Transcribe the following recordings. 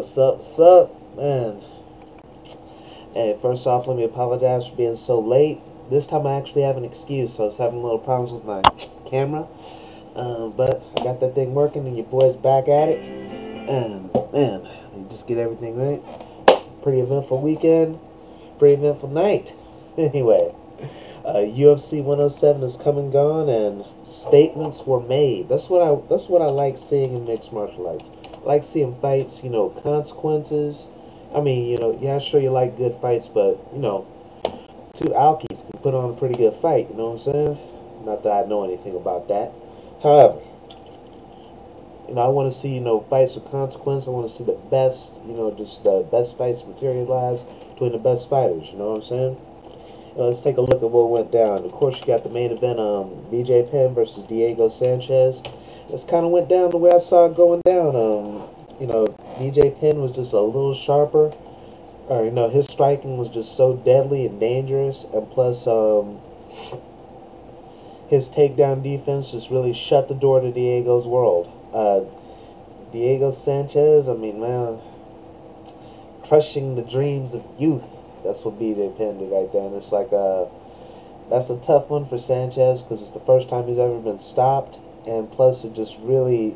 What's up, man? Hey, first off, let me apologize for being so late. This time I actually have an excuse. So I was having a little problems with my camera. But I got that thing working and your boy's back at it. And, man, you just get everything right. Pretty eventful weekend. Pretty eventful night. Anyway, UFC 107 is come and gone, and statements were made. That's what I like seeing in mixed martial arts. I like seeing fights, consequences. I mean, yeah, sure you like good fights, but two alkies can put on a pretty good fight. You know what I'm saying? Not that I know anything about that. However, I want to see fights with consequence. I want to see the best, just the best fights materialize between the best fighters. You know what I'm saying? Let's take a look at what went down. Of course, you got the main event, BJ Penn versus Diego Sanchez. This kind of went down the way I saw it going down. BJ Penn was just a little sharper, or his striking was just so deadly and dangerous, and plus his takedown defense just really shut the door to Diego's world. Diego Sanchez, I mean, man, crushing the dreams of youth. That's what BJ Penn did right there, and it's like that's a tough one for Sanchez because it's the first time he's ever been stopped, and plus it just really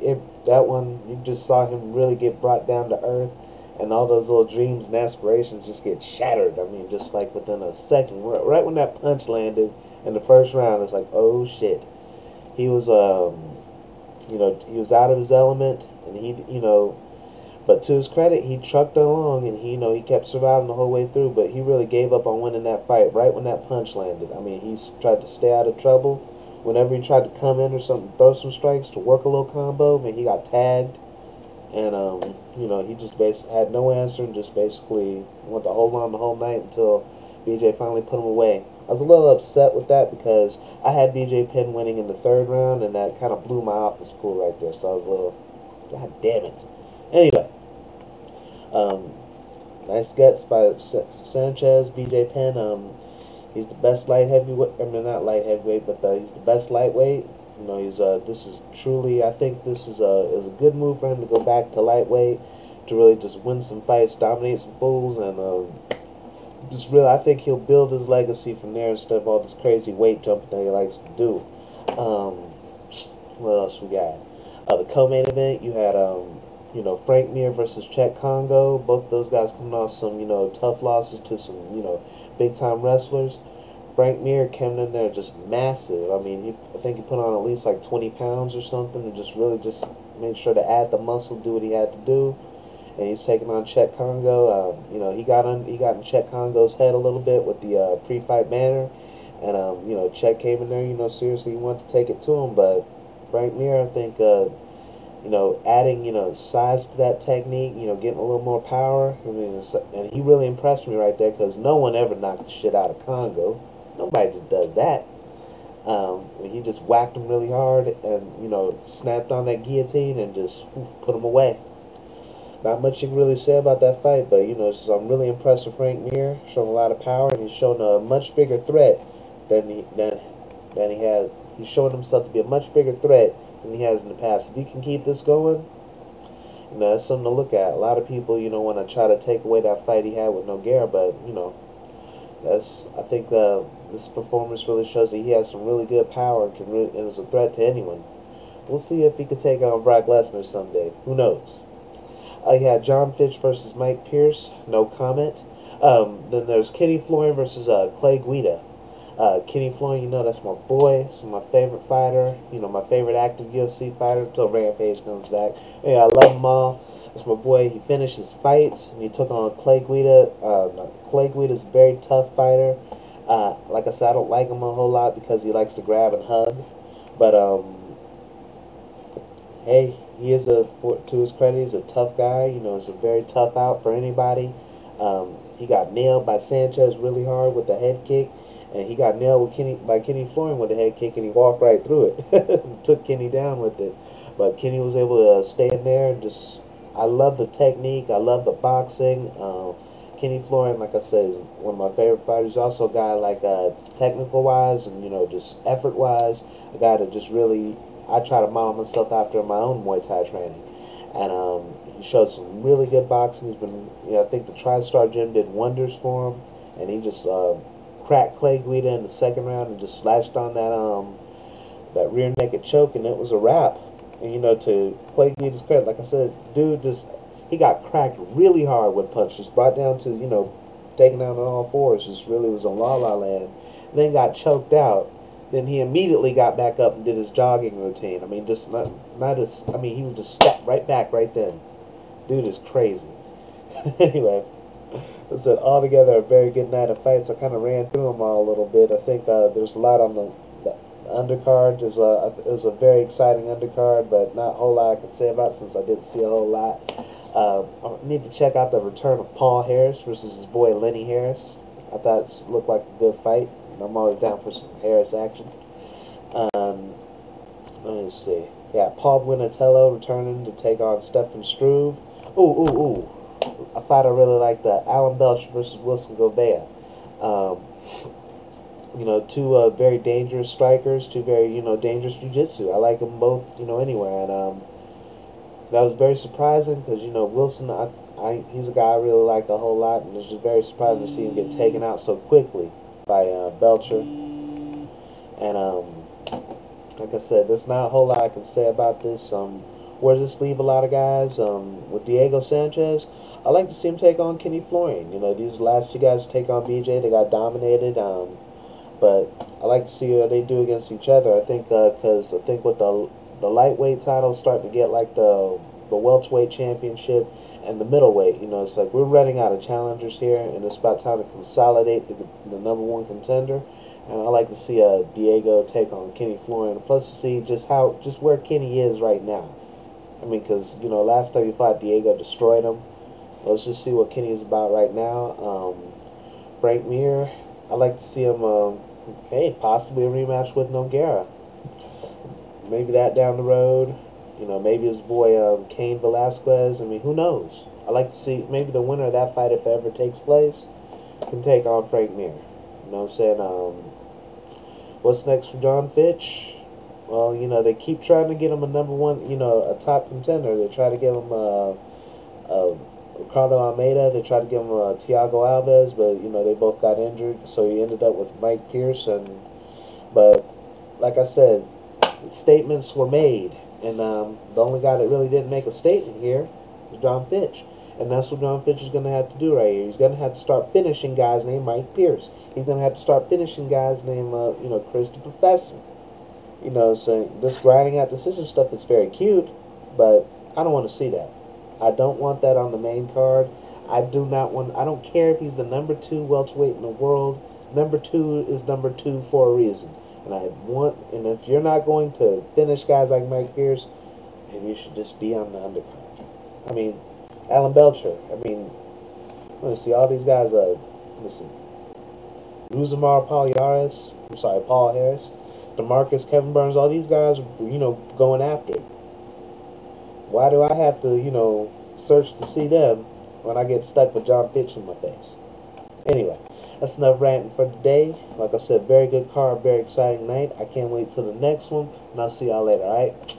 that one you just saw him really get brought down to earth, and all those little dreams and aspirations just get shattered. I mean, just like within a second, right when that punch landed in the first round, it's like, oh shit, he was he was out of his element, and but to his credit, he trucked along, and he kept surviving the whole way through, but he really gave up on winning that fight right when that punch landed. I mean, he tried to stay out of trouble. Whenever he tried to come in or something, throw some strikes to work a little combo, he got tagged, and he just basically had no answer and just basically went to hold on the whole night until BJ finally put him away. I was a little upset with that because I had BJ Penn winning in the third round, and that kind of blew my office pool right there, so I was a little, god damn it. Anyway, nice guts by Sanchez. BJ Penn, he's the best light heavyweight. I mean, not light heavyweight, but he's the best lightweight. He's this is truly. I think this is it was a good move for him to go back to lightweight to really just win some fights, dominate some fools, and just really. I think he'll build his legacy from there instead of all this crazy weight jumping that he likes to do. What else we got? The co-main event, you had Frank Mir versus Cedric'd Kongo. Both of those guys coming off some, tough losses to some, big-time wrestlers. Frank Mir came in there just massive. I mean, I think he put on at least like 20 pounds or something, and just really just made sure to add the muscle, do what he had to do. And he's taking on Cedric'd Kongo. He got in Cedric'd Kongo's head a little bit with the pre-fight banner, and Cedric came in there, seriously he wanted to take it to him, but Frank Mir, I think, adding, size to that technique, getting a little more power. I mean, and he really impressed me right there because no one ever knocked the shit out of Kongo. Nobody just does that. He just whacked him really hard and, snapped on that guillotine and just put him away. Not much you can really say about that fight, but, I'm really impressed with Frank Mir, showing a lot of power, and he's shown a much bigger threat than he has. He's showing himself to be a much bigger threat than he has in the past. If he can keep this going, that's something to look at. A lot of people, want to try to take away that fight he had with Nogueira, but, I think this performance really shows that he has some really good power and is a threat to anyone. We'll see if he could take on Brock Lesnar someday. Who knows? You had John Fitch versus Mike Pierce. No comment. Then there's Kenny Florian versus Clay Guida. Kenny Florian, that's my boy. That's my favorite fighter. My favorite active UFC fighter until Rampage comes back. Yeah, I love them all. That's my boy. He finished his fights, and he took on Clay Guida. Clay Guida's a very tough fighter. Like I said, I don't like him a whole lot because he likes to grab and hug. But, hey, he is, to his credit, he's a tough guy. It's a very tough out for anybody. He got nailed by Sanchez really hard with the head kick. And he got nailed by Kenny Florian with a head kick, and he walked right through it. Took Kenny down with it. But Kenny was able to stay in there and just... I love the technique. I love the boxing. Kenny Florian, like I said, is one of my favorite fighters. He's also a guy, like, technical-wise and, just effort-wise. A guy that just really... I try to model myself after in my own Muay Thai training. and he showed some really good boxing. He's been, I think the TriStar Gym did wonders for him, and he just cracked Clay Guida in the second round and just slashed on that rear naked choke, and it was a wrap. And to Clay Guida's credit, like I said, dude he got cracked really hard with punches, brought down to taken down on all fours. Just really was a la land. Then got choked out. Then he immediately got back up and did his jogging routine. I mean, just not as. I mean, he would just step right back right then. Dude is crazy. Anyway, I said altogether a very good night of fights. I kind of ran through them all a little bit. I think there's a lot on the undercard. It was a very exciting undercard, but not a whole lot I can say about it since I didn't see a whole lot. I need to check out the return of Paul Harris versus his boy Lenny Harris. I thought it looked like a good fight. I'm always down for some Harris action. Let me see. Yeah, Paul Buenatello returning to take on Stefan Struve. Ooh. A fight I really like, the Alan Belcher versus Wilson Gobea. Two very dangerous strikers, two very, dangerous jiu-jitsu. I like them both, anywhere. And that was very surprising because, Wilson, he's a guy I really like a whole lot, and it's just very surprising to see him get taken out so quickly by Belcher. And like I said, there's not a whole lot I can say about this. Where does this leave a lot of guys? With Diego Sanchez, I like to see him take on Kenny Florian. These last two guys take on BJ. They got dominated. But I like to see how they do against each other. I think because I think with the lightweight titles starting to get like the welterweight championship and the middleweight, it's like we're running out of challengers here, and it's about time to consolidate the number one contender. And I like to see Diego take on Kenny Florian, plus to see just where Kenny is right now. I mean, because last time he fought, Diego destroyed him. Let's just see what Kenny is about right now. Frank Mir, I like to see him. Possibly a rematch with Nogueira. Maybe that down the road. Maybe his boy Cain Velasquez. I mean, who knows? I like to see maybe the winner of that fight, if it ever takes place, can take on Frank Mir. You know what I'm saying? What's next for John Fitch? Well, they keep trying to get him a number one, a top contender. They try to give him Ricardo Almeida. They tried to give him Thiago Alves, but they both got injured, so he ended up with Mike Pierce. But like I said, statements were made, and the only guy that really didn't make a statement here was John Fitch. And that's what John Fitch is going to have to do right here. He's going to have to start finishing guys named Mike Pierce. He's going to have to start finishing guys named, Chris the Professor. So this grinding out decision stuff is very cute, but I don't want to see that. I don't want that on the main card. I don't care if he's the number 2 welterweight in the world. Number 2 is number 2 for a reason. And if you're not going to finish guys like Mike Pierce, maybe you should just be on the undercard. I mean, Alan Belcher. I mean, let me see, all these guys, listen, Ruzamar Paul Harris, DeMarcus, Kevin Burns, all these guys, going after it. Why do I have to, search to see them when I get stuck with John Fitch in my face? Anyway, that's enough ranting for today. Like I said, very good card, very exciting night. I can't wait till the next one, and I'll see y'all later, alright?